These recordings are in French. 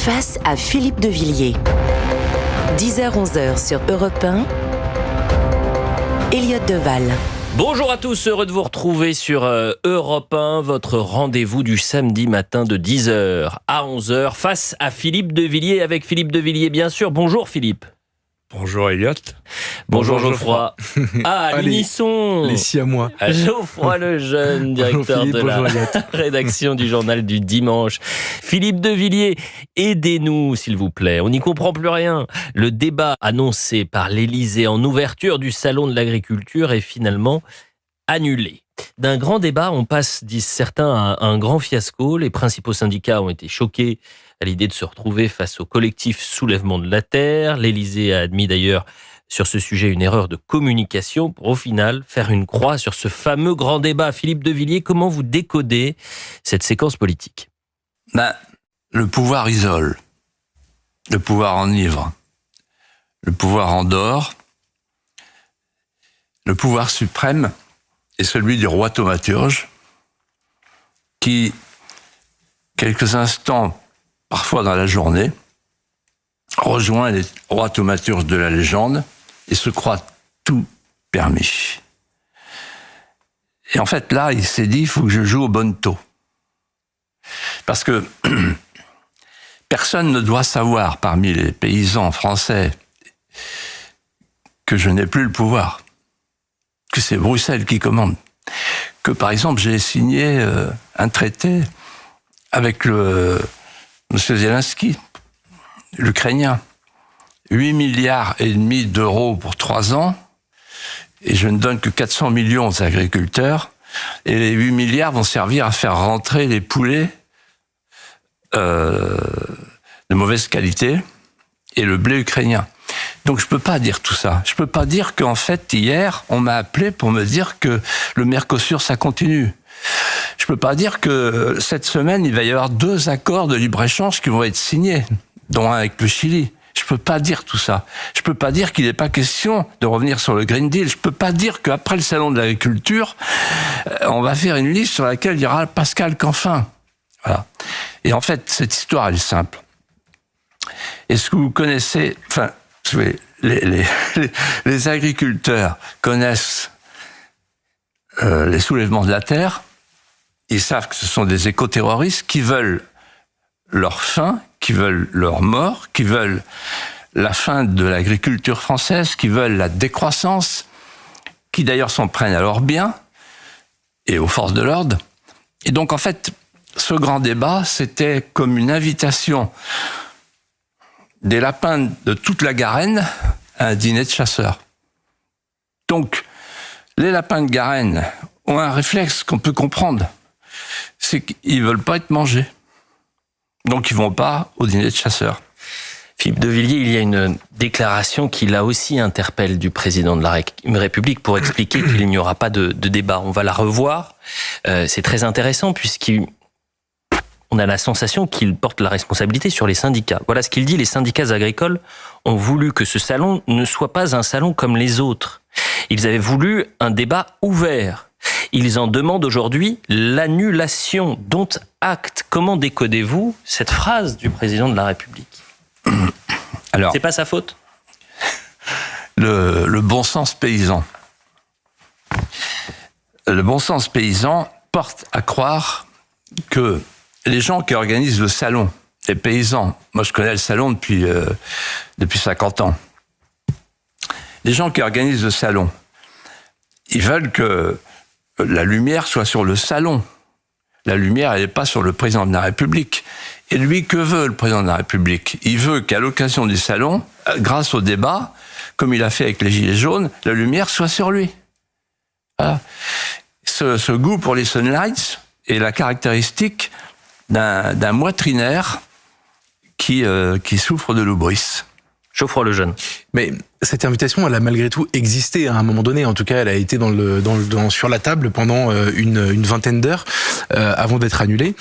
face à Philippe de Villiers. 10h-11h sur Europe 1, Elliott Deval. Bonjour à tous, heureux de vous retrouver sur Europe 1, votre rendez-vous du samedi matin de 10h à 11h face à Philippe de Villiers, avec Philippe de Villiers bien sûr. Bonjour Philippe. Bonjour Elliott. Bonjour Geoffroy. Ah, l'unisson. Les siamois. Geoffroy Lejeune, directeur Philippe, de la rédaction du journal du dimanche. Philippe de Villiers, aidez-nous s'il vous plaît, on n'y comprend plus rien. Le débat annoncé par l'Élysée en ouverture du salon de l'agriculture est finalement annulé. D'un grand débat, on passe, disent certains, à un grand fiasco. Les principaux syndicats ont été choqués à l'idée de se retrouver face au collectif Soulèvement de la Terre. L'Élysée a admis d'ailleurs sur ce sujet une erreur de communication pour au final faire une croix sur ce fameux grand débat. Philippe de Villiers, comment vous décodez cette séquence politique ? Le pouvoir isole, le pouvoir enivre, le pouvoir endort, le pouvoir suprême est celui du roi thaumaturge qui, quelques instants, parfois dans la journée, rejoint les rois thaumaturges de la légende et se croit tout permis. Et en fait, là, il s'est dit, il faut que je joue au bonneteau. Parce que personne ne doit savoir, parmi les paysans français, que je n'ai plus le pouvoir, que c'est Bruxelles qui commande. Que, par exemple, j'ai signé un traité avec M. Zelensky, l'Ukrainien. 8 milliards et demi d'euros pour 3 ans, et je ne donne que 400 millions aux agriculteurs, et les 8 milliards vont servir à faire rentrer les poulets de mauvaise qualité et le blé ukrainien. Donc je ne peux pas dire tout ça. Je ne peux pas dire qu'en fait, hier, on m'a appelé pour me dire que le Mercosur, ça continue. Je ne peux pas dire que cette semaine, il va y avoir 2 accords de libre-échange qui vont être signés, dont un avec le Chili. Je ne peux pas dire tout ça. Je ne peux pas dire qu'il n'est pas question de revenir sur le Green Deal. Je ne peux pas dire qu'après le salon de l'agriculture, on va faire une liste sur laquelle il y aura Pascal Canfin. Voilà. Et en fait, cette histoire, elle est simple. Est-ce que vous connaissez... Enfin, les agriculteurs connaissent les soulèvements de la terre. Ils savent que ce sont des écoterroristes qui veulent leur fin, qui veulent leur mort, qui veulent la fin de l'agriculture française, qui veulent la décroissance, qui d'ailleurs s'en prennent à leurs biens et aux forces de l'ordre. Et donc, en fait, ce grand débat, c'était comme une invitation des lapins de toute la Garenne à un dîner de chasseurs. Donc, les lapins de Garenne ont un réflexe qu'on peut comprendre, c'est qu'ils ne veulent pas être mangés. Donc, ils ne vont pas au dîner de chasseurs. Philippe de Villiers, il y a une déclaration qui là aussi interpelle du président de la République pour expliquer qu'il n'y aura pas de débat. On va la revoir. C'est très intéressant puisqu'on a la sensation qu'il porte la responsabilité sur les syndicats. Voilà ce qu'il dit. Les syndicats agricoles ont voulu que ce salon ne soit pas un salon comme les autres. Ils avaient voulu un débat ouvert. Ils en demandent aujourd'hui l'annulation, dont acte. Comment décodez-vous cette phrase du président de la République ? Alors, c'est pas sa faute ? Le bon sens paysan. Le bon sens paysan porte à croire que les gens qui organisent le salon, les paysans, moi je connais le salon depuis 50 ans, les gens qui organisent le salon, ils veulent que la lumière soit sur le salon. La lumière, elle n'est pas sur le président de la République. Et lui, que veut le président de la République ? Il veut qu'à l'occasion du salon, grâce au débat, comme il a fait avec les Gilets jaunes, la lumière soit sur lui. Voilà. Ce goût pour les sunlights est la caractéristique d'un moitrinaire qui souffre de l'hubris. Geoffroy Lejeune. Mais Cette invitation, elle a malgré tout existé à un moment donné. En tout cas, elle a été sur la table pendant une vingtaine d'heures avant d'être annulée.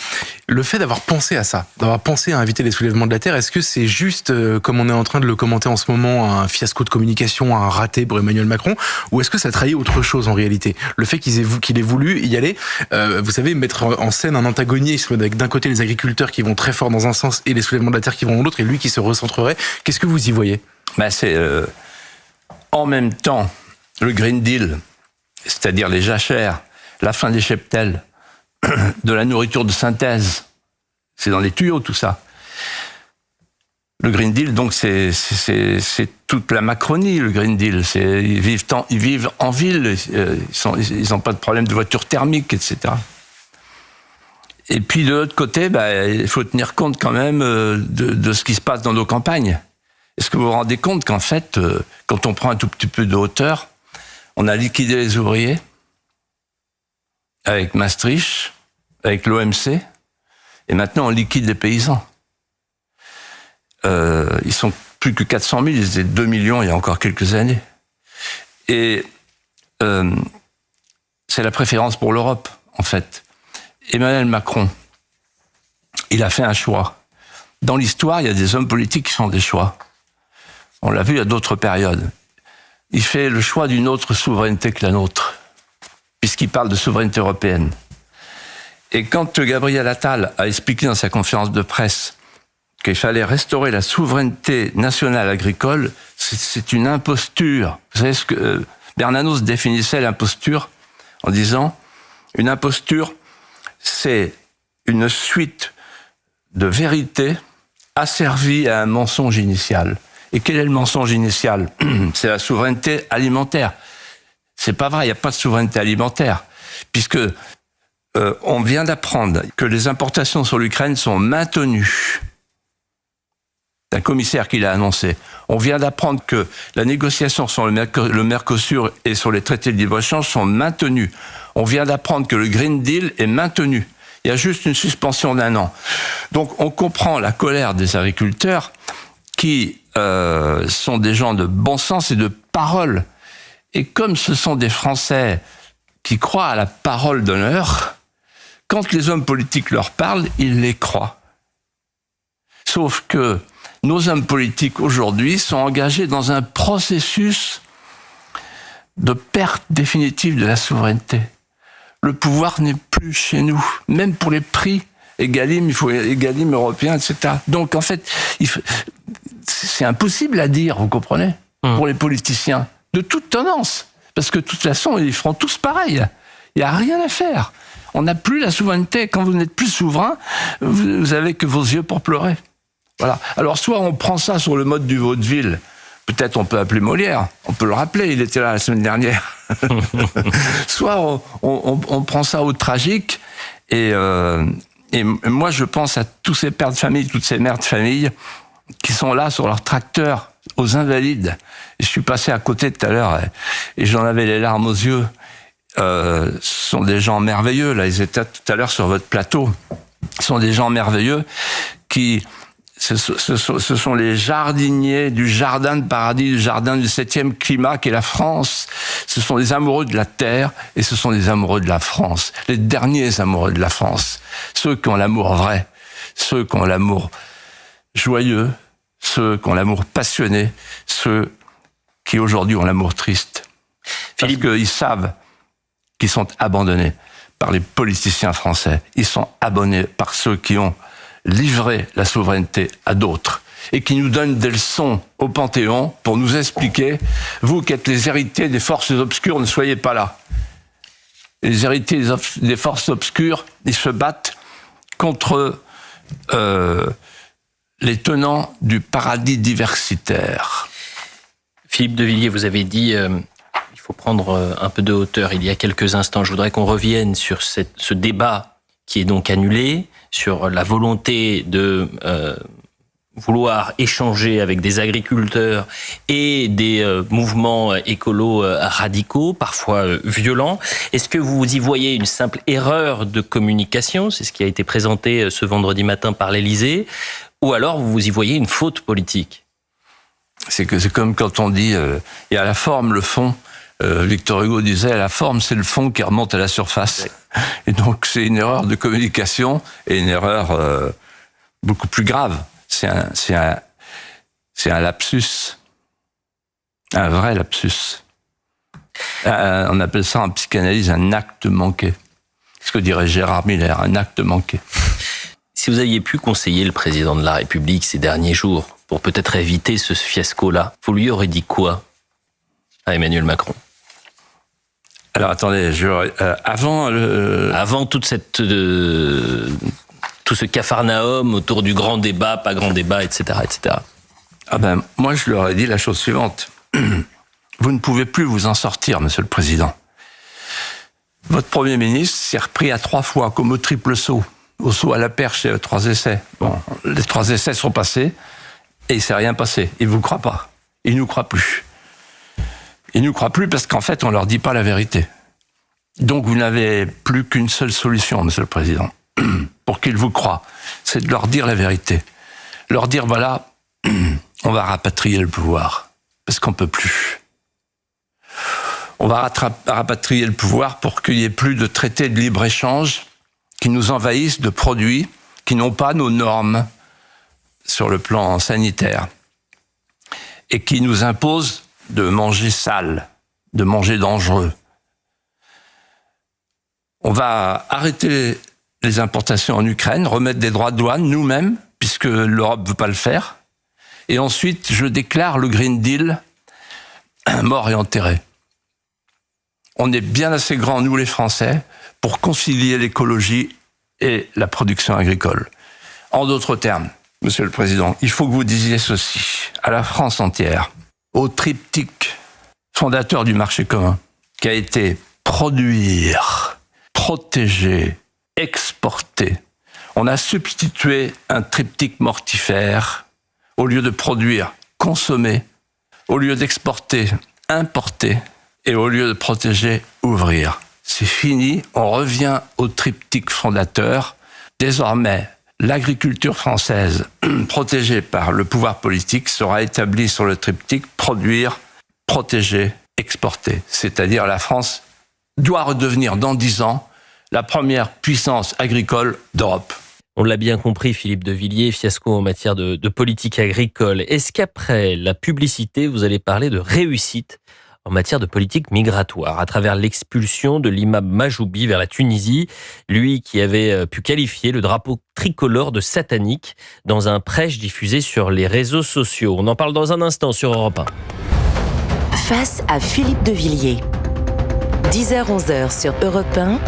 Le fait d'avoir pensé à ça, d'avoir pensé à inviter les soulèvements de la Terre, est-ce que c'est juste, comme on est en train de le commenter en ce moment, un fiasco de communication, un raté pour Emmanuel Macron, ou est-ce que ça trahit autre chose en réalité? Le fait qu'il ait voulu y aller, vous savez, mettre en scène un antagonisme avec d'un côté les agriculteurs qui vont très fort dans un sens et les soulèvements de la Terre qui vont dans l'autre, et lui qui se recentrerait. Qu'est-ce que vous y voyez? C'est en même temps le Green Deal, c'est-à-dire les jachères, la fin des cheptels, de la nourriture de synthèse. C'est dans les tuyaux tout ça. Le Green Deal, donc c'est toute la Macronie, le Green Deal. Ils vivent en ville, ils n'ont pas de problème de voiture thermique, etc. Et puis de l'autre côté, il faut tenir compte quand même de ce qui se passe dans nos campagnes. Est-ce que vous vous rendez compte qu'en fait, quand on prend un tout petit peu de hauteur, on a liquidé les ouvriers avec Maastricht, avec l'OMC, et maintenant on liquide les paysans. Ils sont plus que 400 000, ils étaient 2 millions il y a encore quelques années. Et c'est la préférence pour l'Europe, en fait. Emmanuel Macron, il a fait un choix. Dans l'histoire, il y a des hommes politiques qui font des choix. On l'a vu à d'autres périodes. Il fait le choix d'une autre souveraineté que la nôtre, puisqu'il parle de souveraineté européenne. Et quand Gabriel Attal a expliqué dans sa conférence de presse qu'il fallait restaurer la souveraineté nationale agricole, c'est une imposture. Vous savez ce que Bernanos définissait l'imposture en disant « Une imposture, c'est une suite de vérités asservies à un mensonge initial. » Et quel est le mensonge initial? C'est la souveraineté alimentaire. C'est pas vrai, il n'y a pas de souveraineté alimentaire, puisque on vient d'apprendre que les importations sur l'Ukraine sont maintenues. C'est un commissaire qui l'a annoncé. On vient d'apprendre que la négociation sur le Mercosur et sur les traités de libre-échange sont maintenues. On vient d'apprendre que le Green Deal est maintenu. Il y a juste une suspension d'1 an. Donc on comprend la colère des agriculteurs qui sont des gens de bon sens et de parole. Et comme ce sont des Français qui croient à la parole d'honneur, quand les hommes politiques leur parlent, ils les croient. Sauf que nos hommes politiques aujourd'hui sont engagés dans un processus de perte définitive de la souveraineté. Le pouvoir n'est plus chez nous, même pour les prix Egalim, il faut Egalim européen, etc. Donc en fait, c'est impossible à dire, vous comprenez, pour les politiciens, de toute tendance. Parce que de toute façon, ils feront tous pareil. Il n'y a rien à faire. On n'a plus la souveraineté. Quand vous n'êtes plus souverain, vous avez que vos yeux pour pleurer. Voilà. Alors soit on prend ça sur le mode du vaudeville, peut-être on peut appeler Molière, on peut le rappeler, il était là la semaine dernière. Soit on prend ça au tragique, et moi je pense à tous ces pères de famille, toutes ces mères de famille qui sont là sur leur tracteur, aux invalides. Et je suis passé à côté tout à l'heure et j'en avais les larmes aux yeux. Ce sont des gens merveilleux, là, ils étaient tout à l'heure sur votre plateau. Ce sont des gens merveilleux qui... Ce sont les jardiniers du jardin de paradis, du jardin du 7e climat qu'est la France. Ce sont les amoureux de la terre et ce sont les amoureux de la France. Les derniers amoureux de la France. Ceux qui ont l'amour vrai, ceux qui ont l'amour joyeux, ceux qui ont l'amour passionné, ceux qui aujourd'hui ont l'amour triste. Parce qu'ils savent qu'ils sont abandonnés par les politiciens français. Ils sont abandonnés par ceux qui ont livré la souveraineté à d'autres et qui nous donnent des leçons au Panthéon pour nous expliquer, vous qui êtes les héritiers des forces obscures, ne soyez pas là. Les héritiers des forces obscures, ils se battent contre les tenants du paradis diversitaire. Philippe de Villiers, vous avez dit il faut prendre un peu de hauteur il y a quelques instants. Je voudrais qu'on revienne sur ce débat qui est donc annulé, sur la volonté de vouloir échanger avec des agriculteurs et des mouvements écolos radicaux, parfois violents. Est-ce que vous y voyez une simple erreur de communication? C'est ce qui a été présenté ce vendredi matin par l'Élysée. Ou alors vous y voyez une faute politique? C'est comme quand on dit il y a la forme, le fond. Victor Hugo disait la forme, c'est le fond qui remonte à la surface. Et donc c'est une erreur de communication et une erreur beaucoup plus grave. C'est un lapsus, un vrai lapsus. On appelle ça en psychanalyse un acte manqué. Ce que dirait Gérard Miller, un acte manqué. Si vous aviez pu conseiller le président de la République ces derniers jours pour peut-être éviter ce fiasco-là, vous lui aurez dit quoi à Emmanuel Macron? Alors attendez, avant toute cette tout ce capharnaüm autour du grand débat, pas grand débat, etc., etc. Ah ben, moi je leur ai dit la chose suivante. Vous ne pouvez plus vous en sortir, Monsieur le Président. Votre Premier ministre s'est repris à 3 fois, comme au triple saut. Au saut à la perche et aux 3 essais. Bon, les 3 essais sont passés et il ne s'est rien passé. Il ne vous croit pas. Il ne nous croit plus. Il ne nous croit plus parce qu'en fait, on ne leur dit pas la vérité. Donc vous n'avez plus qu'une seule solution, Monsieur le Président, pour qu'ils vous croient. C'est de leur dire la vérité. Leur dire, voilà, on va rapatrier le pouvoir. Parce qu'on ne peut plus. On va rapatrier le pouvoir pour qu'il n'y ait plus de traités de libre-échange qui nous envahissent de produits qui n'ont pas nos normes sur le plan sanitaire et qui nous imposent de manger sale, de manger dangereux. On va arrêter les importations en Ukraine, remettre des droits de douane nous-mêmes, puisque l'Europe ne veut pas le faire. Et ensuite, je déclare le Green Deal mort et enterré. On est bien assez grands, nous les Français, pour concilier l'écologie et la production agricole. En d'autres termes, Monsieur le Président, il faut que vous disiez ceci à la France entière, au triptyque fondateur du marché commun, qui a été produire, protéger, exporter. On a substitué un triptyque mortifère. Au lieu de produire, consommer. Au lieu d'exporter, importer. Et au lieu de protéger, ouvrir. C'est fini, on revient au triptyque fondateur. Désormais, l'agriculture française, protégée par le pouvoir politique, sera établie sur le triptyque produire, protéger, exporter. C'est-à-dire la France doit redevenir dans 10 ans la première puissance agricole d'Europe. On l'a bien compris, Philippe de Villiers, fiasco en matière de politique agricole. Est-ce qu'après la publicité, vous allez parler de réussite en matière de politique migratoire, à travers l'expulsion de l'imam Majoubi vers la Tunisie, lui qui avait pu qualifier le drapeau tricolore de satanique dans un prêche diffusé sur les réseaux sociaux? On en parle dans un instant sur Europe 1. Face à Philippe de Villiers. 10h-11h sur Europe 1.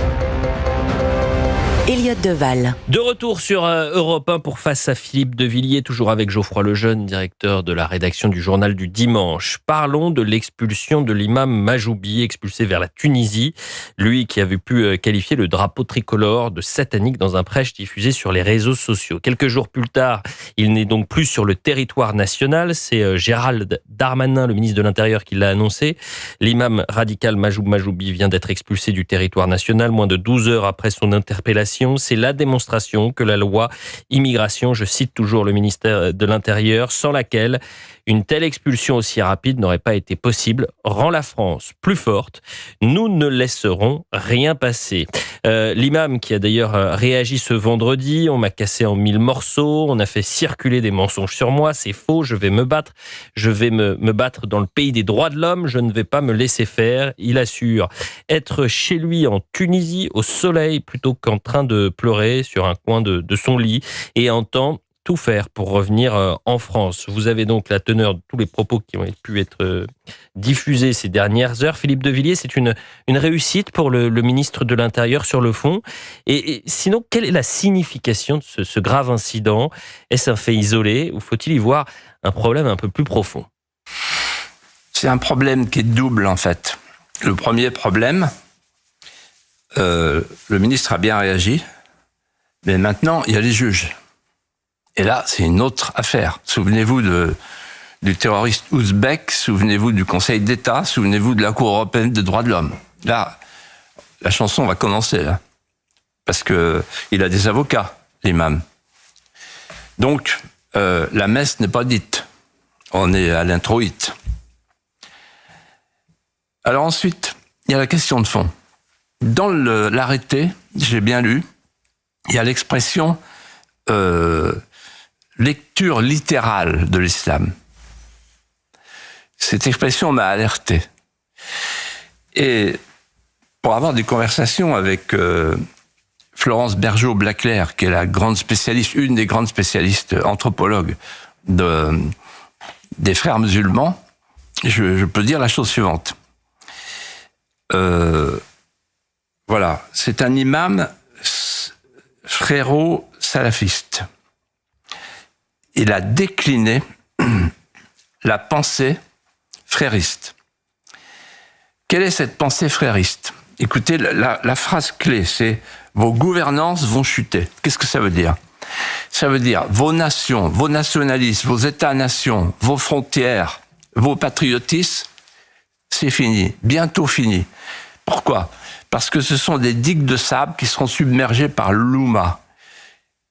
Elliot Deval. De retour sur Europe 1 pour Face à Philippe de Villiers, toujours avec Geoffroy Lejeune, directeur de la rédaction du Journal du Dimanche. Parlons de l'expulsion de l'imam Majoubi, expulsé vers la Tunisie. Lui qui avait pu qualifier le drapeau tricolore de satanique dans un prêche diffusé sur les réseaux sociaux. Quelques jours plus tard, il n'est donc plus sur le territoire national. C'est Gérald Darmanin, le ministre de l'Intérieur, qui l'a annoncé. L'imam radical Majoubi vient d'être expulsé du territoire national moins de 12 heures après son interpellation. C'est la démonstration que la loi immigration, je cite toujours le ministère de l'Intérieur, sans laquelle une telle expulsion aussi rapide n'aurait pas été possible, rend la France plus forte. Nous ne laisserons rien passer. L'imam qui a d'ailleurs réagi ce vendredi, on m'a cassé en 1000 morceaux, on a fait circuler des mensonges sur moi, c'est faux, je vais me battre dans le pays des droits de l'homme, je ne vais pas me laisser faire. Il assure être chez lui en Tunisie, au soleil, plutôt qu'en train de pleurer sur un coin de son lit, et entend tout faire pour revenir en France. Vous avez donc la teneur de tous les propos qui ont pu être diffusés ces dernières heures. Philippe de Villiers, c'est une réussite pour le ministre de l'Intérieur sur le fond. Et sinon, quelle est la signification de ce grave incident? Est-ce un fait isolé ou faut-il y voir un problème un peu plus profond? C'est un problème qui est double en fait. Le premier problème, le ministre a bien réagi, mais maintenant il y a les juges. Et là, c'est une autre affaire. Souvenez-vous du terroriste ouzbek, souvenez-vous du Conseil d'État, souvenez-vous de la Cour européenne des droits de l'homme. Là, la chanson va commencer, là. Parce que il a des avocats, l'imam. Donc, la messe n'est pas dite. On est à l'introïte. Alors ensuite, il y a la question de fond. Dans l'arrêté, j'ai bien lu, il y a l'expression lecture littérale de l'islam. Cette expression m'a alerté. Et pour avoir des conversations avec Florence Bergeau-Blaclair, qui est la grande spécialiste, une des grandes spécialistes anthropologues des frères musulmans, je peux dire la chose suivante. Voilà, c'est un imam fréro-salafiste. Il a décliné la pensée frériste. Quelle est cette pensée frériste? Écoutez, la phrase clé, c'est « vos gouvernances vont chuter ». Qu'est-ce que ça veut dire? Ça veut dire vos nations, vos nationalismes, vos États-nations, vos frontières, vos patriotismes, c'est fini, bientôt fini. Pourquoi? Parce que ce sont des digues de sable qui seront submergées par l'Oumma.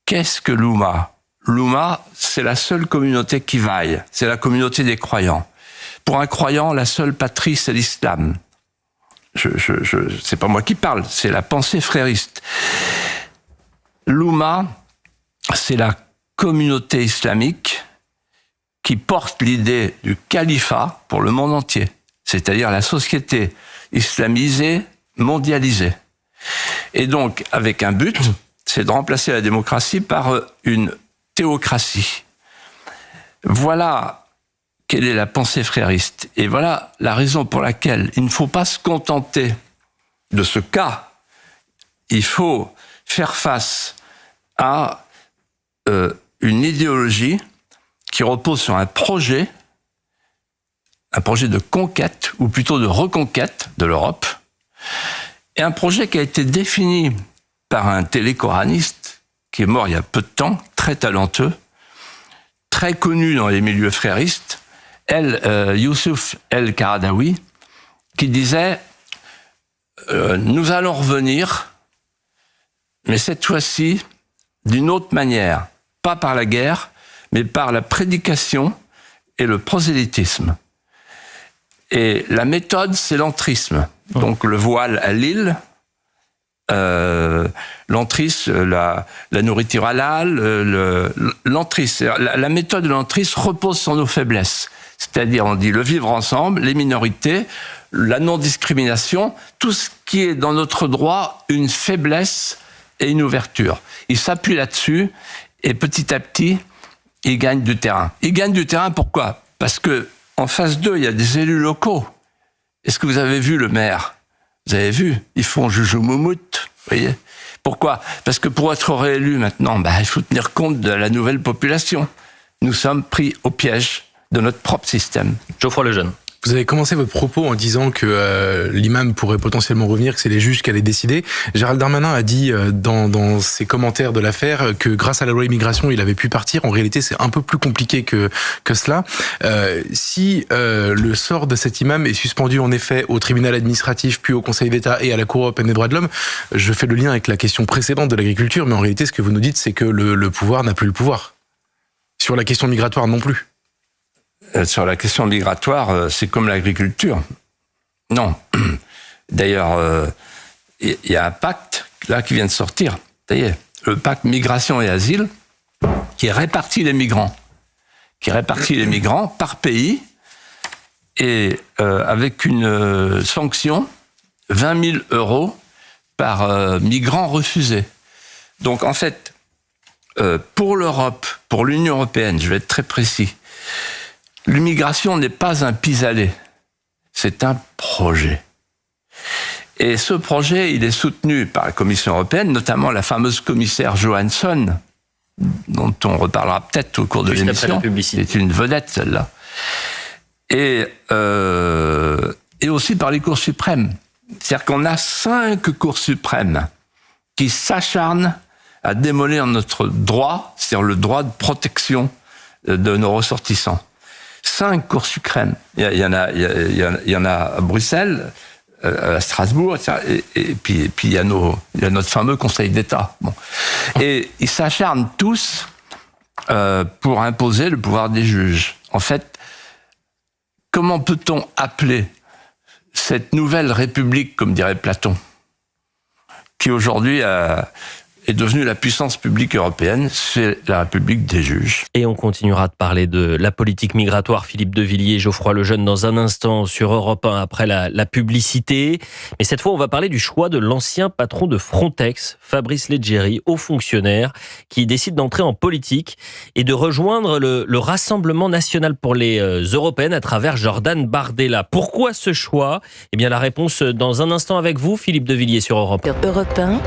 Qu'est-ce que l'Oumma? L'Oumma, c'est la seule communauté qui vaille, c'est la communauté des croyants. Pour un croyant, la seule patrie, c'est l'islam. C'est pas moi qui parle, c'est la pensée frériste. L'Oumma, c'est la communauté islamique qui porte l'idée du califat pour le monde entier, c'est-à-dire la société islamisée, mondialisée. Et donc, avec un but, c'est de remplacer la démocratie par une théocratie. Voilà quelle est la pensée frériste. Et voilà la raison pour laquelle il ne faut pas se contenter de ce cas. Il faut faire face à une idéologie qui repose sur un projet de conquête, ou plutôt de reconquête de l'Europe, et un projet qui a été défini par un télécoraniste qui est mort il y a peu de temps, très talentueux, très connu dans les milieux fréristes, Youssouf El-Qaradawi, qui disait nous allons revenir, mais cette fois-ci d'une autre manière, pas par la guerre, mais par la prédication et le prosélytisme. Et la méthode, c'est l'entrisme. Donc le voile à l'île, l'entrisme, la nourriture halal, l'entrisme. La méthode de l'entrisme repose sur nos faiblesses. C'est-à-dire, on dit le vivre ensemble, les minorités, la non-discrimination, tout ce qui est dans notre droit une faiblesse et une ouverture. Il s'appuie là-dessus et petit à petit, il gagne du terrain. Il gagne du terrain, pourquoi? Parce que en face d'eux, il y a des élus locaux. Est-ce que vous avez vu le maire? Vous avez vu? Ils font joujou moumoute, vous voyez? Pourquoi? Parce que pour être réélu maintenant, il faut tenir compte de la nouvelle population. Nous sommes pris au piège de notre propre système. Geoffroy Lejeune. Vous avez commencé votre propos en disant que l'imam pourrait potentiellement revenir, que c'est les juges qui allaient décider. Gérald Darmanin a dit dans ses commentaires de l'affaire que grâce à la loi immigration, il avait pu partir. En réalité, c'est un peu plus compliqué que cela. Si le sort de cet imam est suspendu en effet au tribunal administratif, puis au Conseil d'État et à la Cour européenne des droits de l'homme, je fais le lien avec la question précédente de l'agriculture, mais en réalité, ce que vous nous dites, c'est que le pouvoir n'a plus le pouvoir. Sur la question migratoire non plus. Sur la question migratoire, c'est comme l'agriculture. Non. D'ailleurs, il y a un pacte là qui vient de sortir. Ça y est, le pacte migration et asile qui répartit les migrants. Qui répartit les migrants par pays et avec une sanction, 20 000 € par migrant refusé. Donc en fait, pour l'Europe, pour l'Union européenne, je vais être très précis, l'immigration n'est pas un pis-aller, c'est un projet. Et ce projet, il est soutenu par la Commission européenne, notamment la fameuse commissaire Johansson, dont on reparlera peut-être au cours de l'émission. C'est une vedette, celle-là. Et aussi par les cours suprêmes. C'est-à-dire qu'on a 5 cours suprêmes qui s'acharnent à démolir notre droit, c'est-à-dire le droit de protection de nos ressortissants. 5 cours suprêmes. Il y en a à Bruxelles, à Strasbourg, et puis il y a notre fameux Conseil d'État. Bon. Et ils s'acharnent tous pour imposer le pouvoir des juges. En fait, comment peut-on appeler cette nouvelle république, comme dirait Platon, qui aujourd'hui est devenue la puissance publique européenne, c'est la République des juges. Et on continuera de parler de la politique migratoire, Philippe de Villiers, Geoffroy Lejeune, dans un instant sur Europe 1 après la publicité. Mais cette fois, on va parler du choix de l'ancien patron de Frontex, Fabrice Leggeri, haut fonctionnaire, qui décide d'entrer en politique et de rejoindre le Rassemblement national pour les Européennes à travers Jordan Bardella. Pourquoi ce choix ? Eh bien, la réponse dans un instant avec vous, Philippe de Villiers, sur Europe 1. Sur Europe 1,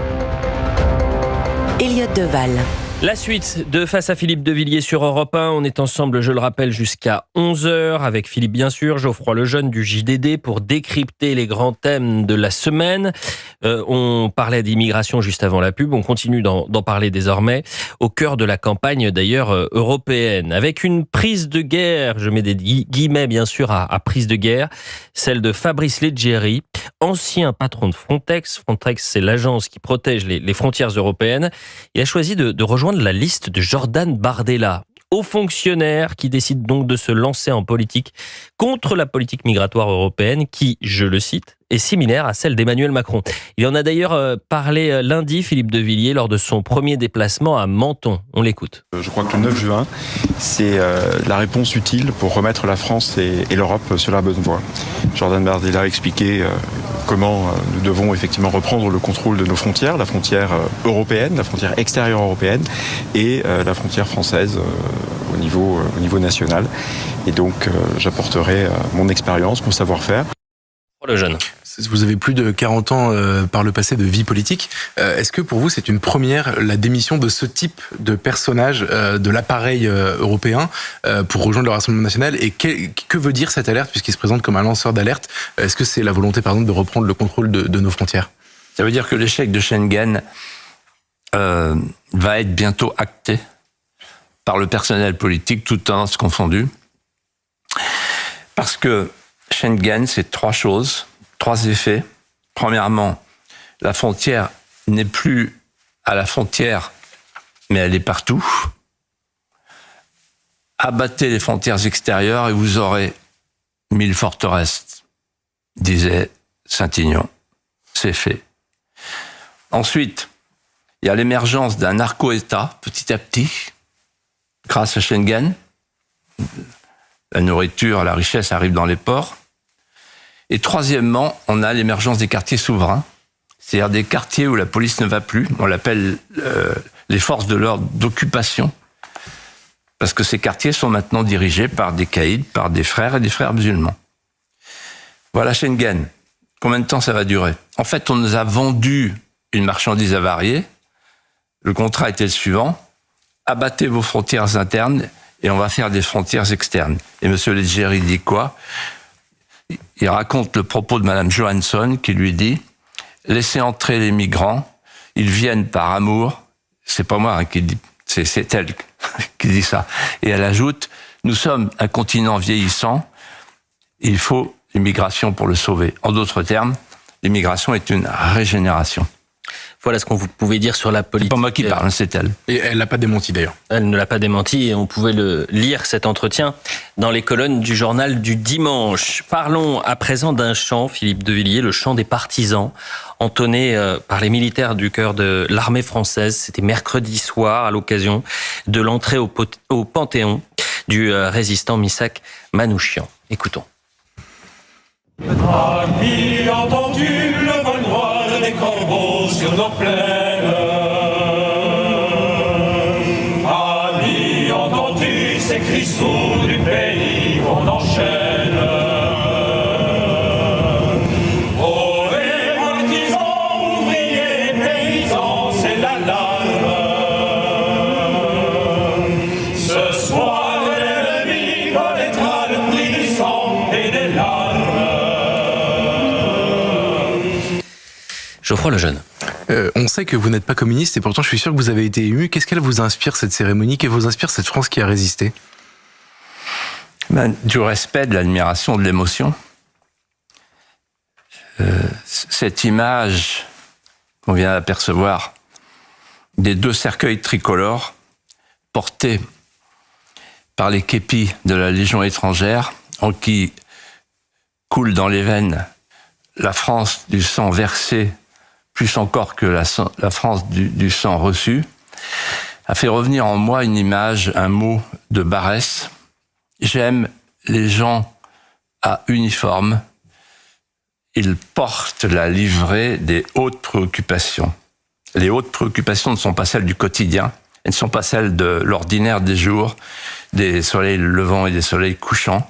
Elliott Deval. La suite de Face à Philippe de Villiers sur Europe 1. On est ensemble, je le rappelle, jusqu'à 11h avec Philippe, bien sûr, Geoffroy Lejeune du JDD pour décrypter les grands thèmes de la semaine. On parlait d'immigration juste avant la pub. On continue d'en parler désormais au cœur de la campagne, d'ailleurs, européenne. Avec une prise de guerre, je mets des guillemets, bien sûr, à prise de guerre, celle de Fabrice Leggeri, ancien patron de Frontex. Frontex, c'est l'agence qui protège les frontières européennes. Il a choisi de rejoindre la liste de Jordan Bardella, haut fonctionnaire qui décide donc de se lancer en politique contre la politique migratoire européenne qui, je le cite, est similaire à celle d'Emmanuel Macron. Il en a d'ailleurs parlé lundi, Philippe de Villiers, lors de son premier déplacement à Menton. On l'écoute. Je crois que le 9 juin, c'est la réponse utile pour remettre la France et l'Europe sur la bonne voie. Jordan Bardella a expliqué comment nous devons effectivement reprendre le contrôle de nos frontières, la frontière européenne, la frontière extérieure européenne et la frontière française au niveau national. Et donc j'apporterai mon expérience, mon savoir-faire. Le jeune. Vous avez plus de 40 ans par le passé de vie politique. Est-ce que pour vous, c'est une première, la démission de ce type de personnage de l'appareil européen pour rejoindre le Rassemblement national ? Et que veut dire cette alerte, puisqu'il se présente comme un lanceur d'alerte ? Est-ce que c'est la volonté, par exemple, de reprendre le contrôle de nos frontières ? Ça veut dire que l'échec de Schengen va être bientôt acté par le personnel politique, toutes tendances confondues. Parce que Schengen, c'est trois choses, trois effets. Premièrement, la frontière n'est plus à la frontière, mais elle est partout. Abattez les frontières extérieures et vous aurez 1000 forteresses, disait Saint-Aignan. C'est fait. Ensuite, il y a l'émergence d'un narco-État, petit à petit, grâce à Schengen. La nourriture, la richesse arrive dans les ports. Et troisièmement, on a l'émergence des quartiers souverains, c'est-à-dire des quartiers où la police ne va plus. On l'appelle les forces de l'ordre d'occupation, parce que ces quartiers sont maintenant dirigés par des caïds, par des frères et des frères musulmans. Voilà Schengen. Combien de temps ça va durer ? En fait, on nous a vendu une marchandise avariée. Le contrat était le suivant. Abattez vos frontières internes et on va faire des frontières externes. Et M. Leggeri dit quoi ? Il raconte le propos de Mme Johansson qui lui dit « Laissez entrer les migrants, ils viennent par amour. » C'est pas moi qui dis, c'est elle qui dit ça. Et elle ajoute « Nous sommes un continent vieillissant, il faut l'immigration pour le sauver. » En d'autres termes, l'immigration est une régénération. Voilà ce qu'on vous pouvez dire sur la politique. C'est pas moi qui parle, c'est elle. Et elle l'a pas démenti d'ailleurs. Elle ne l'a pas démenti et on pouvait le lire, cet entretien, dans les colonnes du journal du dimanche. Parlons à présent d'un chant, Philippe de Villiers, le chant des partisans, entonné par les militaires du chœur de l'armée française. C'était mercredi soir à l'occasion de l'entrée au Panthéon du résistant Missak Manouchian. Écoutons. Amis, entendu le vol noir des corbeaux sur nos plaines. Amis, entendu ces cris sourds du pays qu'on enchaîne. Oh, les partisans, ouvriers, paysans, c'est l'alarme. Ce soir, l'ennemi connaîtra le prix du sang et des larmes. Geoffroy Lejeune. On sait que vous n'êtes pas communiste et pourtant je suis sûr que vous avez été ému. Qu'est-ce qu'elle vous inspire, cette cérémonie ? Qu'elle vous inspire, cette France qui a résisté ? Du respect, de l'admiration, de l'émotion. Cette image qu'on vient d'apercevoir des deux cercueils tricolores portés par les képis de la Légion étrangère, en qui coule dans les veines, la France du sang versé, plus encore que la France du sang reçu, a fait revenir en moi une image, un mot de Barrès. J'aime les gens à uniforme. Ils portent la livrée des hautes préoccupations. Les hautes préoccupations ne sont pas celles du quotidien, elles ne sont pas celles de l'ordinaire des jours, des soleils levants et des soleils couchants,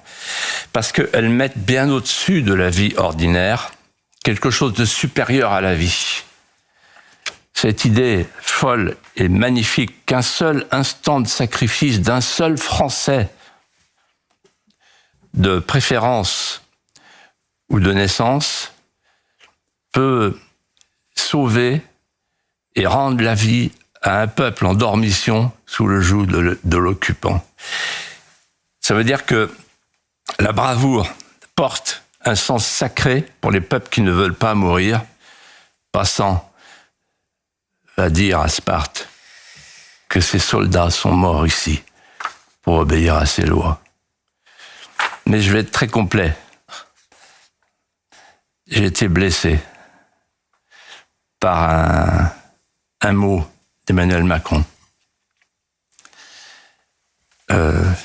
parce qu'elles mettent bien au-dessus de la vie ordinaire quelque chose de supérieur à la vie. Cette idée folle et magnifique qu'un seul instant de sacrifice d'un seul Français, de préférence ou de naissance, peut sauver et rendre la vie à un peuple en dormition sous le joug de l'occupant. Ça veut dire que la bravoure porte un sens sacré pour les peuples qui ne veulent pas mourir, passant à dire à Sparte que ses soldats sont morts ici pour obéir à ses lois. Mais je vais être très complet. J'ai été blessé par un mot d'Emmanuel Macron.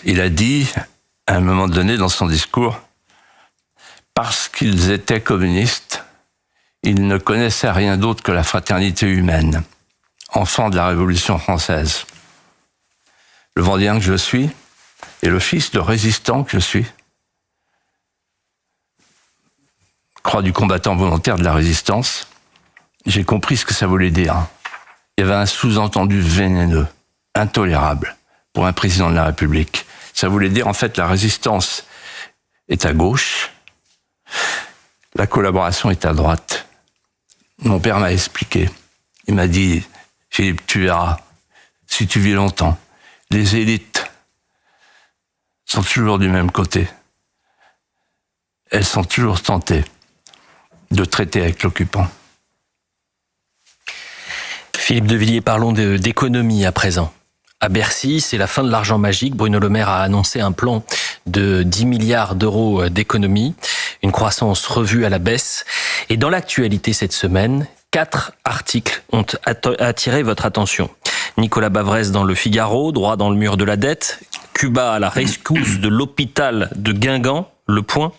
Il a dit, à un moment donné dans son discours, parce qu'ils étaient communistes, ils ne connaissaient rien d'autre que la fraternité humaine, enfant de la Révolution française. Le Vendéen que je suis, et le fils de résistant que je suis, croix du combattant volontaire de la résistance, j'ai compris ce que ça voulait dire. Il y avait un sous-entendu vénéneux, intolérable, pour un président de la République. Ça voulait dire, en fait, la résistance est à gauche, la collaboration est à droite. Mon père m'a expliqué. Il m'a dit, Philippe, tu verras, si tu vis longtemps, les élites sont toujours du même côté. Elles sont toujours tentées de traiter avec l'occupant. Philippe de Villiers, parlons d'économie à présent. À Bercy, c'est la fin de l'argent magique. Bruno Le Maire a annoncé un plan de 10 milliards d'euros d'économie, une croissance revue à la baisse. Et dans l'actualité cette semaine, 4 articles ont attiré votre attention. Nicolas Bavrez dans Le Figaro, droit dans le mur de la dette. Cuba à la rescousse de l'hôpital de Guingamp, Le Point.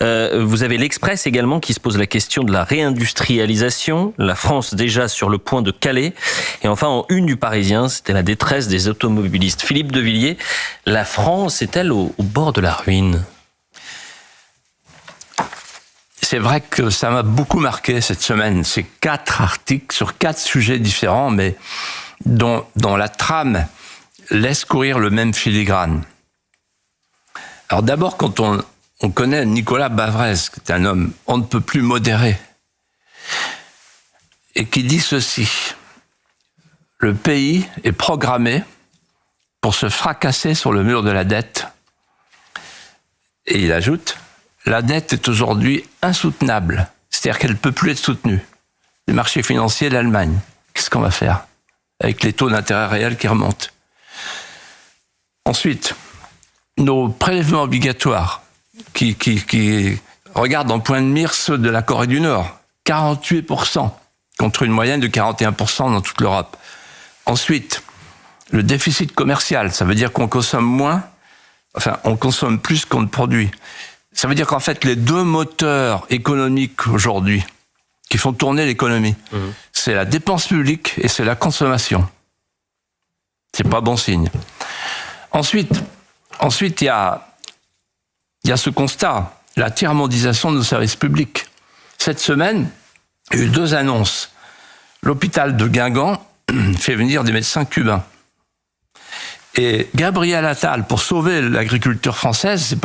Vous avez l'Express également qui se pose la question de la réindustrialisation. La France déjà sur le point de Calais. Et enfin, en une du Parisien, c'était la détresse des automobilistes. Philippe de Villiers, la France est-elle au bord de la ruine ? C'est vrai que ça m'a beaucoup marqué cette semaine. Ces 4 articles sur 4 sujets différents, mais dont la trame laisse courir le même filigrane. Alors d'abord, quand on connaît Nicolas Bavrez, qui est un homme on ne peut plus modéré, et qui dit ceci: le pays est programmé pour se fracasser sur le mur de la dette. Et il ajoute, la dette est aujourd'hui insoutenable, c'est-à-dire qu'elle ne peut plus être soutenue. Les marchés financiers, l'Allemagne, qu'est-ce qu'on va faire avec les taux d'intérêt réels qui remontent? Ensuite, nos prélèvements obligatoires qui regardent en point de mire ceux de la Corée du Nord, 48%, contre une moyenne de 41% dans toute l'Europe. Ensuite, le déficit commercial, ça veut dire qu'on consomme moins, enfin, on consomme plus qu'on ne produit. Ça veut dire qu'en fait, les 2 moteurs économiques aujourd'hui qui font tourner l'économie, c'est la dépense publique et c'est la consommation. C'est pas bon signe. Ensuite, il y a ce constat, la tiers-mondisation de nos services publics. Cette semaine, il y a eu 2 annonces. L'hôpital de Guingamp fait venir des médecins cubains. Et Gabriel Attal, pour sauver l'agriculture française, c'est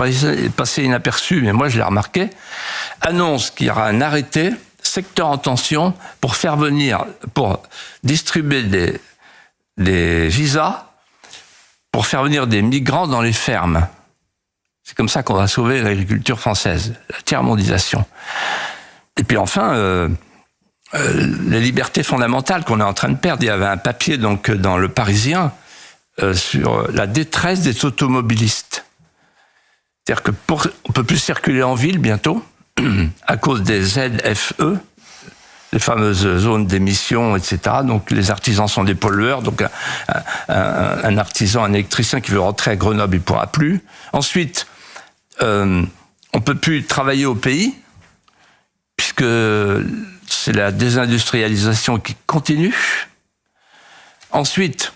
passé inaperçu, mais moi je l'ai remarqué, annonce qu'il y aura un arrêté, secteur en tension, pour distribuer des visas, pour faire venir des migrants dans les fermes. C'est comme ça qu'on va sauver l'agriculture française, la tiers-mondisation. Et puis enfin, les libertés fondamentales qu'on est en train de perdre. Il y avait un papier donc dans Le Parisien sur la détresse des automobilistes. C'est-à-dire qu'on peut plus circuler en ville bientôt à cause des ZFE, les fameuses zones d'émission, etc. Donc les artisans sont des pollueurs. Donc un artisan, un électricien qui veut rentrer à Grenoble, il ne pourra plus. Ensuite, on ne peut plus travailler au pays, puisque c'est la désindustrialisation qui continue. Ensuite,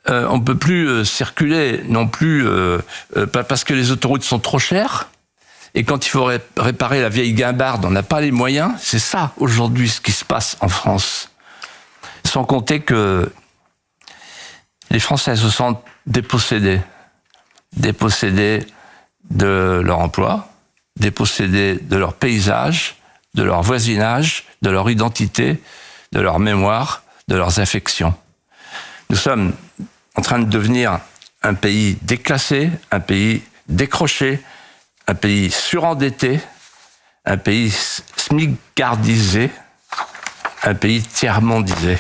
on ne peut plus circuler non plus parce que les autoroutes sont trop chères. Et quand il faut réparer la vieille guimbarde, on n'a pas les moyens. C'est ça, aujourd'hui, ce qui se passe en France. Sans compter que les Français se sentent dépossédés de leur emploi, dépossédés de leur paysage, de leur voisinage, de leur identité, de leur mémoire, de leurs affections. Nous sommes en train de devenir un pays déclassé, un pays décroché, un pays surendetté, un pays smicardisé, un pays tiers-mondisé.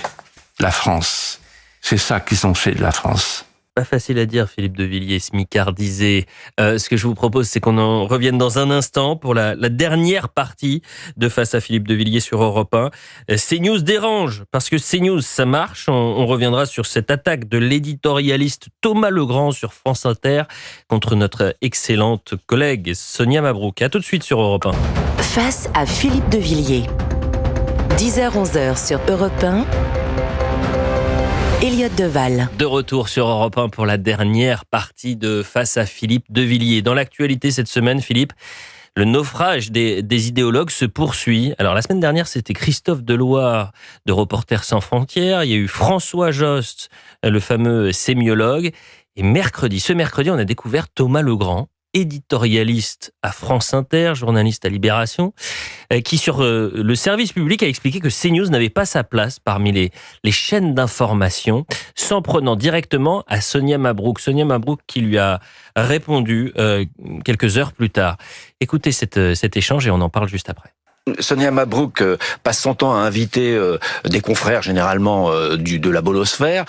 La France. C'est ça qu'ils ont fait de la France. Pas facile à dire, Philippe de Villiers, smicardisé. Ce que je vous propose, c'est qu'on en revienne dans un instant pour la dernière partie de Face à Philippe de Villiers sur Europe 1. CNews dérange, parce que CNews, ça marche. On reviendra sur cette attaque de l'éditorialiste Thomas Legrand sur France Inter contre notre excellente collègue Sonia Mabrouk. À tout de suite sur Europe 1. Face à Philippe de Villiers. 10h-11h sur Europe 1. Elliott Deval. De retour sur Europe 1 pour la dernière partie de Face à Philippe de Villiers. Dans l'actualité cette semaine, Philippe, le naufrage des idéologues se poursuit. Alors la semaine dernière, c'était Christophe Deloire de Reporters sans frontières. Il y a eu François Jost, le fameux sémiologue. Et ce mercredi, on a découvert Thomas Legrand, éditorialiste à France Inter, journaliste à Libération, qui sur le service public a expliqué que CNews n'avait pas sa place parmi les chaînes d'information, s'en prenant directement à Sonia Mabrouk. Sonia Mabrouk qui lui a répondu quelques heures plus tard. Écoutez cet échange et on en parle juste après. Sonia Mabrouk passe son temps à inviter des confrères généralement de la bolosphère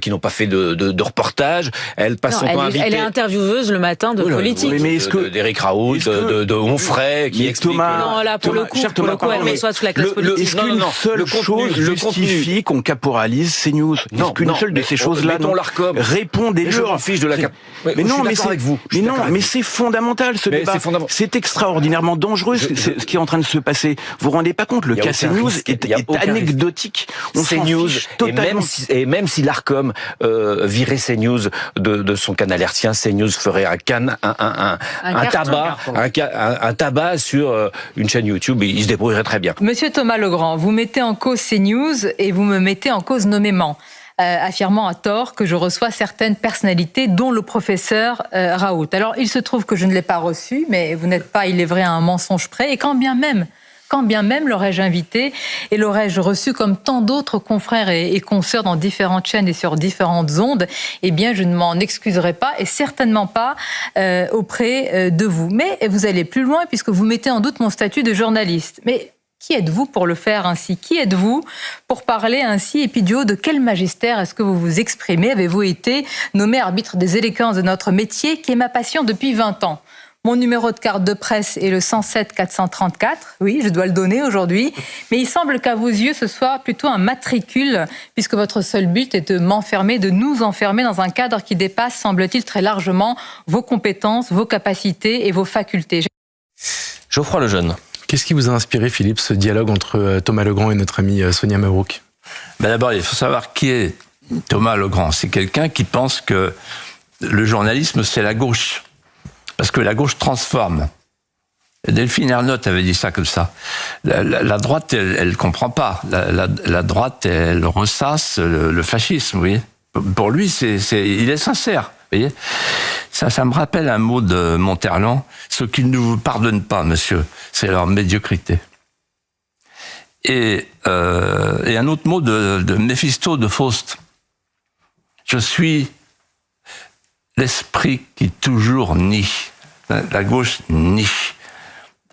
qui n'ont pas fait de reportage. Elle passe son temps à inviter. Elle est intervieweuse le matin de politique. Mais est-ce que d'Éric Raoult, de Onfray qui explique. Non, là pour le coup, elle reçoit toute la classe politique. Est-ce qu'une seule chose justifie qu'on caporalise CNews? Est-ce qu'une seule de ces choses-là répond des je m'en fiche de la Mais non, mais c'est fondamental ce débat. C'est extraordinairement dangereux ce qui est en train de se passer. Vous vous rendez pas compte, le cas CNews est anecdotique. On s'en fiche totalement. Et même si l'Arcom virait CNews de son canal hertzien, CNews ferait un tabac sur une chaîne YouTube et il se débrouillerait très bien. Monsieur Thomas Legrand, vous mettez en cause CNews et vous me mettez en cause nommément. Affirmant à tort que je reçois certaines personnalités, dont le professeur Raoult. Alors, il se trouve que je ne l'ai pas reçu, mais vous n'êtes pas, il est vrai, à un mensonge près, et quand bien même l'aurais-je invité et l'aurais-je reçu comme tant d'autres confrères et consoeurs dans différentes chaînes et sur différentes ondes, eh bien, je ne m'en excuserai pas et certainement pas auprès de vous. Mais vous allez plus loin puisque vous mettez en doute mon statut de journaliste. Mais qui êtes-vous pour le faire ainsi? Qui êtes-vous pour parler ainsi? Et puis du haut de quel magistère est-ce que vous vous exprimez? Avez-vous été nommé arbitre des éloquences de notre métier, qui est ma passion depuis 20 ans? Mon numéro de carte de presse est le 107 434. Oui, je dois le donner aujourd'hui. Mais il semble qu'à vos yeux, ce soit plutôt un matricule, puisque votre seul but est de m'enfermer, de nous enfermer dans un cadre qui dépasse, semble-t-il, très largement vos compétences, vos capacités et vos facultés. Geoffroy Lejeune. Qu'est-ce qui vous a inspiré, Philippe, ce dialogue entre Thomas Legrand et notre amie Sonia Mabrouk? D'abord, il faut savoir qui est Thomas Legrand. C'est quelqu'un qui pense que le journalisme, c'est la gauche. Parce que la gauche transforme. Delphine Ernotte avait dit ça comme ça. La droite, elle comprend pas. La droite, elle ressasse le fascisme, vous voyez. Pour lui, il est sincère, vous voyez. Ça me rappelle un mot de Monterland. Ce qu'ils ne vous pardonnent pas, monsieur, c'est leur médiocrité. Et un autre mot de Méphisto de Faust. Je suis l'esprit qui toujours nie. La gauche nie.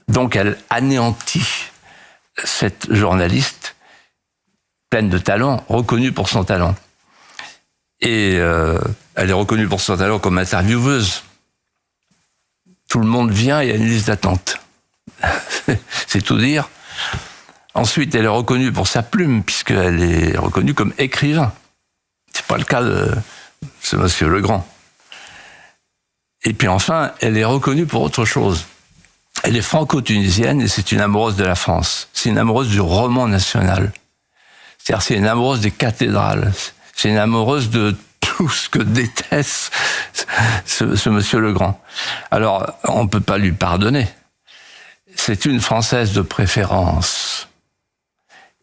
Donc elle anéantit cette journaliste pleine de talent, reconnue pour son talent. Et elle est reconnue pour son talent comme intervieweuse. Tout le monde vient, il y a une liste d'attente. C'est tout dire. Ensuite, elle est reconnue pour sa plume, puisqu'elle est reconnue comme écrivain. C'est pas le cas de ce monsieur Legrand. Et puis enfin, elle est reconnue pour autre chose. Elle est franco-tunisienne et c'est une amoureuse de la France. C'est une amoureuse du roman national. C'est-à-dire, c'est une amoureuse des cathédrales. C'est une amoureuse de tout ce que déteste ce monsieur Legrand. Alors, on ne peut pas lui pardonner. C'est une Française de préférence.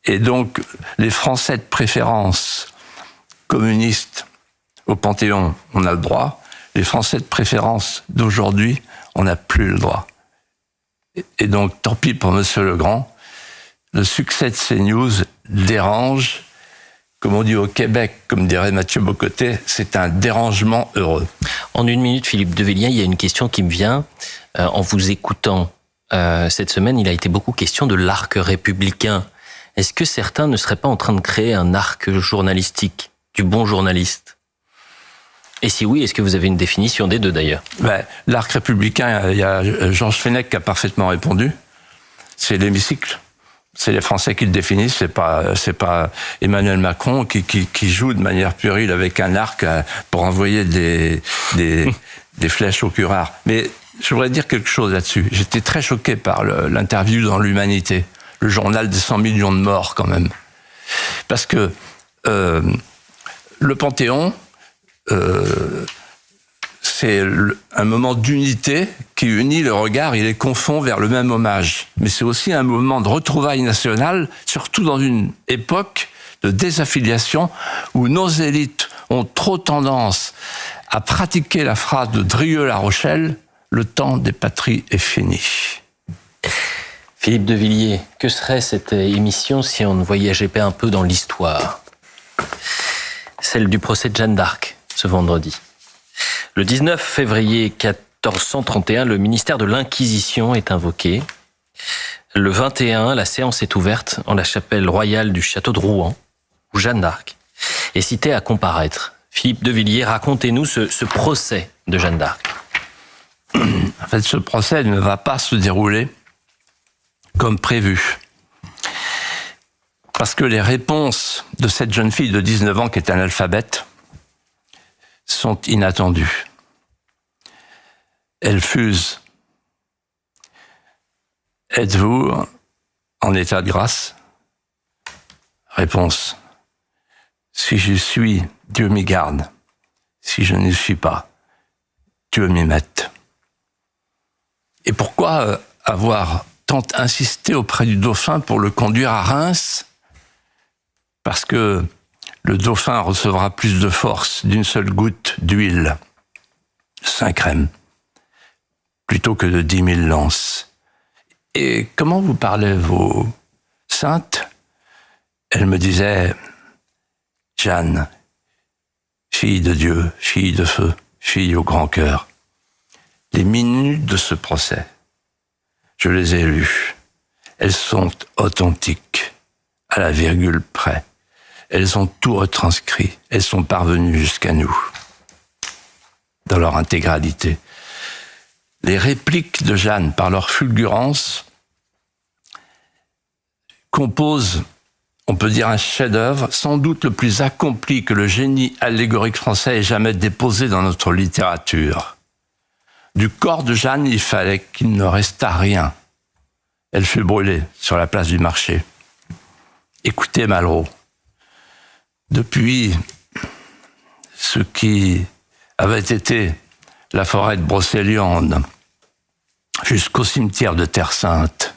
Et donc, les Français de préférence communistes au Panthéon, on a le droit. Les Français de préférence d'aujourd'hui, on n'a plus le droit. Et donc, tant pis pour monsieur Legrand. Le succès de CNews dérange. Comme on dit au Québec, comme dirait Mathieu Bocoté, c'est un dérangement heureux. En une minute, Philippe de Villiers, il y a une question qui me vient en vous écoutant. Cette semaine, il a été beaucoup question de l'arc républicain. Est-ce que certains ne seraient pas en train de créer un arc journalistique, du bon journaliste? Et si oui, est-ce que vous avez une définition des deux d'ailleurs? L'arc républicain, il y a Georges Fenech qui a parfaitement répondu. C'est l'hémicycle. C'est les Français qui le définissent, c'est pas Emmanuel Macron qui joue de manière puérile avec un arc pour envoyer des flèches au curare. Mais je voudrais dire quelque chose là-dessus. J'étais très choqué par l'interview dans l'Humanité, le journal des 100 millions de morts quand même. Parce que le Panthéon, c'est un moment d'unité qui unit le regard et les confond vers le même hommage. Mais c'est aussi un moment de retrouvailles nationales, surtout dans une époque de désaffiliation où nos élites ont trop tendance à pratiquer la phrase de Drieux-La Rochelle, « Le temps des patries est fini ». Philippe de Villiers, que serait cette émission si on ne voyageait pas un peu dans l'histoire? Celle du procès de Jeanne d'Arc, ce vendredi. Le 19 février 1431, le ministère de l'Inquisition est invoqué. Le 21, la séance est ouverte en la chapelle royale du château de Rouen, où Jeanne d'Arc est citée à comparaître. Philippe de Villiers, racontez-nous ce procès de Jeanne d'Arc. En fait, ce procès ne va pas se dérouler comme prévu. Parce que les réponses de cette jeune fille de 19 ans qui est analphabète sont inattendues. Elle fuse. Êtes-vous en état de grâce? Réponse. Si je suis, Dieu m'y garde. Si je ne suis pas, Dieu m'y mette. Et pourquoi avoir tant insisté auprès du dauphin pour le conduire à Reims? Parce que le dauphin recevra plus de force d'une seule goutte d'huile, de Saint-Crème, plutôt que de 10 000 lances. Et comment vous parlez, vos saintes? Elle me disait, Jeanne, fille de Dieu, fille de feu, fille au grand cœur. Les minutes de ce procès, je les ai lues. Elles sont authentiques, à la virgule près. Elles ont tout retranscrit. Elles sont parvenues jusqu'à nous, dans leur intégralité. Les répliques de Jeanne, par leur fulgurance, composent, on peut dire, un chef-d'œuvre, sans doute le plus accompli que le génie allégorique français ait jamais déposé dans notre littérature. Du corps de Jeanne, il fallait qu'il ne restât rien. Elle fut brûlée sur la place du marché. Écoutez Malraux. Depuis ce qui avait été la forêt de Brocéliande jusqu'au cimetière de Terre Sainte,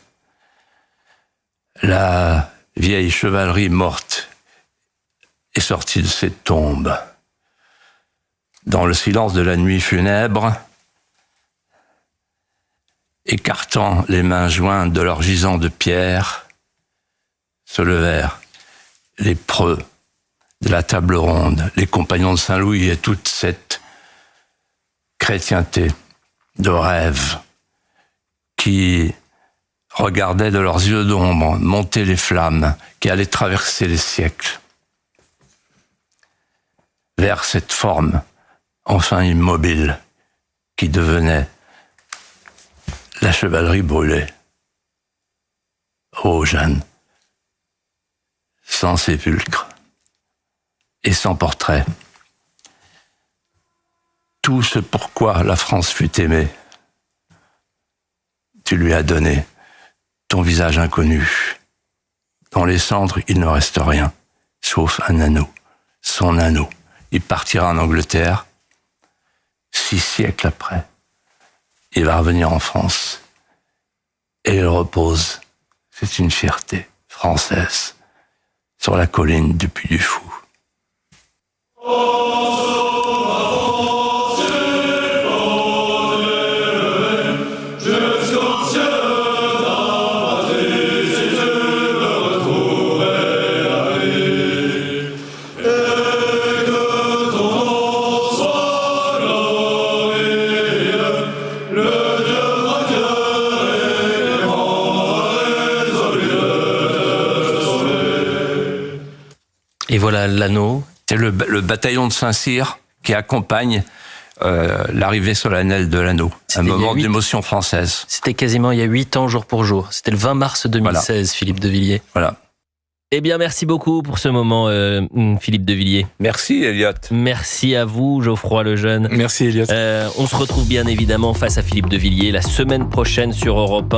la vieille chevalerie morte est sortie de ses tombes. Dans le silence de la nuit funèbre, écartant les mains jointes de leurs gisants de pierre, se levèrent les preux de la table ronde, les compagnons de Saint-Louis et toute cette chrétienté de rêve qui regardait de leurs yeux d'ombre monter les flammes qui allaient traverser les siècles vers cette forme enfin immobile qui devenait La chevalerie brûlée. Oh, Jeanne. Sans sépulcre. Et sans portrait. Tout ce pourquoi la France fut aimée. Tu lui as donné ton visage inconnu. Dans les cendres, il ne reste rien, sauf un anneau. Son anneau. Il partira en Angleterre. 6 siècles après, il va revenir en France. Et il repose, c'est une fierté française, sur la colline du Puy du Fou. Et voilà l'anneau. C'est le bataillon de Saint-Cyr qui accompagne l'arrivée solennelle de l'anneau. Un moment d'émotion française. C'était quasiment il y a 8 ans, jour pour jour. C'était le 20 mars 2016, voilà. Philippe de Villiers. Voilà. Eh bien, merci beaucoup pour ce moment, Philippe de Villiers. Merci, Elliot. Merci à vous, Geoffroy Lejeune. Merci, Elliot. On se retrouve bien évidemment face à Philippe de Villiers la semaine prochaine sur Europe 1.